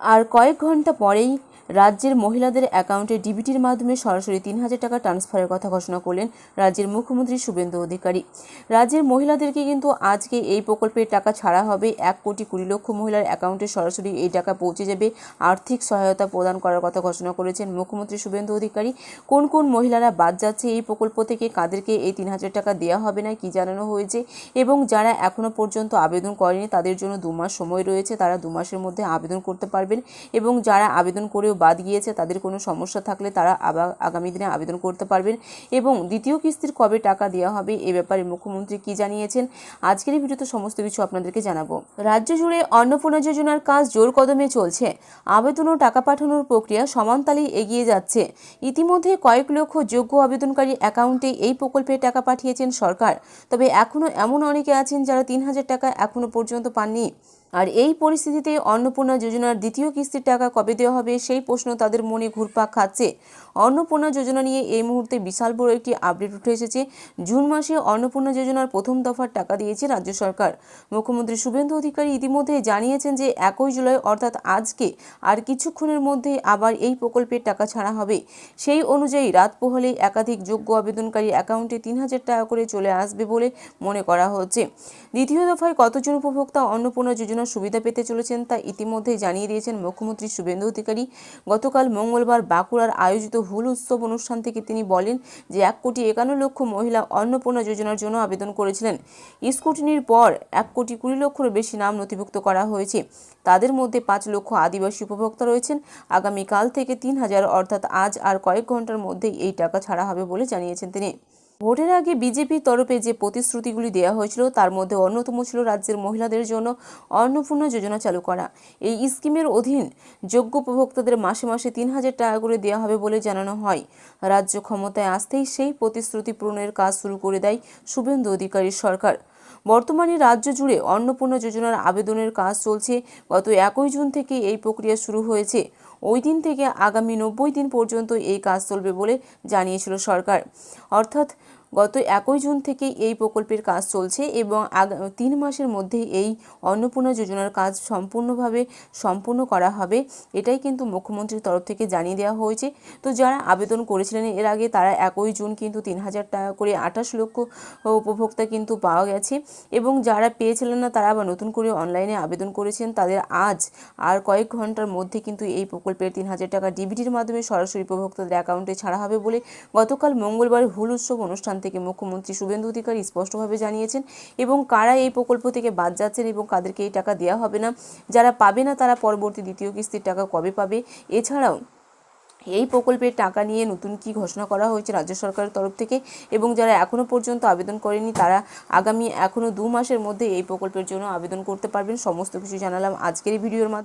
আর কয়েক ঘন্টা পরেই রাজ্যের মহিলাদের অ্যাকাউন্টে ডিবিটির মাধ্যমে সরাসরি ৩,০০০ টাকা ট্রান্সফারের কথা ঘোষণা করলেন রাজ্যের মুখ্যমন্ত্রী শুভেন্দু অধিকারী। রাজ্যের মহিলাদেরকে কিন্তু আজকে এই প্রকল্পের টাকা ছাড়া হবে। ১,২০,০০,০০০ মহিলার অ্যাকাউন্টে সরাসরি এই টাকা পৌঁছে যাবে। আর্থিক সহায়তা প্রদান করার কথা ঘোষণা করেছেন মুখ্যমন্ত্রী শুভেন্দু অধিকারী। কোন কোন মহিলারা বাদ যাচ্ছে এই প্রকল্প থেকে, কাদেরকে এই ৩,০০০ টাকা দেওয়া হবে না, কি জানানো হয়েছে, এবং যারা এখনো পর্যন্ত আবেদন করেনি তাদের জন্য ২ মাস সময় রয়েছে, তারা ২ মাসের মধ্যে আবেদন করতে পারবেন। এবং যারা আবেদন করেও বাদ গিয়েছে তাদের কোনো সমস্যা থাকলে তারা আগামী দিনে আবেদন করতে পারবেন। এবং দ্বিতীয় কিস্তির কবে টাকা দেওয়া হবে এ ব্যাপারে মুখ্যমন্ত্রী কি জানিয়েছেন আজকের এই ভিডিওতে সমস্ত কিছু আপনাদেরকে জানাবো। রাজ্য জুড়ে অন্নপূর্ণা যোজনার কাজ জোর কদমে চলছে। আবেদন ও টাকা পাঠানোর প্রক্রিয়া সমানতালেই এগিয়ে যাচ্ছে। ইতিমধ্যে কয়েক লক্ষ যোগ্য আবেদনকারী অ্যাকাউন্টে এই প্রকল্পের টাকা পাঠিয়েছেন সরকার। তবে এখনও এমন অনেকে আছেন যারা ৩,০০০ টাকা এখনও পর্যন্ত পাননি। আর এই পরিস্থিতিতে অন্নপূর্ণা যোজনার দ্বিতীয় কিস্তির টাকা কবে দেওয়া হবে সেই প্রশ্ন তাদের মনে ঘুরপাক খাচ্ছে। অন্নপূর্ণা যোজনা নিয়ে এই মুহূর্তে বিশাল বড় একটি আপডেট উঠে এসেছে। জুন মাসে অন্নপূর্ণা যোজনার প্রথম দফার টাকা দিয়েছে রাজ্য সরকার। মুখ্যমন্ত্রী শুভেন্দু অধিকারী ইতিমধ্যে জানিয়েছেন যে ১ জুলাই অর্থাৎ আজকে আর কিছুক্ষণের মধ্যেই আবার এই প্রকল্পের টাকা ছাড়া হবে। সেই অনুযায়ী রাত পোহালেই একাধিক যোগ্য আবেদনকারী অ্যাকাউন্টে ৩,০০০ টাকা করে চলে আসবে বলে মনে করা হচ্ছে। দ্বিতীয় দফায় কতজন উপভোক্তা অন্নপূর্ণা যোজনার সুবিধা পেতে চলেছেন তা ইতিমধ্যেই জানিয়ে দিয়েছেন মুখ্যমন্ত্রী শুভেন্দু অধিকারী। গতকাল মঙ্গলবার বাঁকুড়ার আয়োজিত হুল উৎসব অনুষ্ঠান থেকে তিনি বলেন যে ১,৫১,০০,০০০ মহিলা অন্নপূর্ণা যোজনার জন্য আবেদন করেছিলেন। স্ক্রুটিনির পর ১,২০,০০,০০০ বেশি নাম নথিভুক্ত করা হয়েছে। তাদের মধ্যে ৫ লক্ষ আদিবাসী উপভোক্তা রয়েছেন। আগামীকাল থেকে ৩,০০০ অর্থাৎ আজ আর কয়েক ঘন্টার মধ্যেই এই টাকা ছাড়া হবে বলে জানিয়েছেন তিনি। ভোটের আগে বিজেপির তরফে যে প্রতিশ্রুতিগুলি দেওয়া হয়েছিল তার মধ্যে অন্যতম ছিল রাজ্যের মহিলাদের জন্য অন্নপূর্ণা যোজনা চালু করা। এই স্কিমের অধীন যোগ্য উপভোক্তাদের মাসে মাসে ৩,০০০ টাকা করে দেওয়া হবে বলে জানানো হয়। রাজ্য ক্ষমতায় আসতেই সেই প্রতিশ্রুতি পূরণের কাজ শুরু করে দেয় শুভেন্দু অধিকারীর সরকার। বর্তমানে রাজ্য জুড়ে অন্নপূর্ণা যোজনার আবেদনের কাজ চলছে। গত ১ জুন থেকে এই প্রক্রিয়া শুরু হয়েছে। ওই দিন থেকে আগামী ৯০ দিন পর্যন্ত এই কাজ চলবে বলে জানিয়েছিল সরকার। অর্থাৎ গত ১ জুন থেকে এই প্রকল্পের কাজ চলছে এবং ৩ মাসের মধ্যে এই অন্নপূর্ণা যোজনার কাজ সম্পূর্ণ করা হবে। এটাই কিন্তু মুখ্যমন্ত্রীর তরফ থেকে জানিয়ে দেওয়া হয়েছে। তো যারা আবেদন করেছিলেন এর আগে তারা ১ জুন কিন্তু ৩,০০০ টাকা করে ২৮ লক্ষ উপভোক্তা কিন্তু পাওয়া গেছে। এবং যারা পেয়েছিলেন না তারা আবার নতুন করে অনলাইনে আবেদন করেছেন, তাদের আজ আর কয়েক ঘন্টার মধ্যে কিন্তু এই প্রকল্পের ৩,০০০ টাকা ডিবিটির মাধ্যমে সরাসরি উপভোক্তাদের অ্যাকাউন্টে ছাড়া হবে বলে গতকাল মঙ্গলবার হুল উৎসব অনুষ্ঠান থেকে মুখ্যমন্ত্রী শুভেন্দু অধিকারী স্পষ্টভাবে জানিয়েছেন। এবং কারা এই প্রকল্প থেকে বাদ যাচ্ছেন এবং কাদেরকে এই টাকা দেওয়া হবে না, যারা পাবে না তারা পরবর্তী দ্বিতীয় কিস্তির টাকা কবে পাবে, এছাড়াও এই প্রকল্পের টাকা নিয়ে নতুন কি ঘোষণা করা হয়েছে রাজ্য সরকারের তরফ থেকে, এবং যারা এখনও পর্যন্ত আবেদন করেনি তারা আগামী এখনও ২ মাসের মধ্যে এই প্রকল্পের জন্য আবেদন করতে পারবেন। সমস্ত কিছু জানালাম আজকের এই ভিডিওর মাধ্যমে।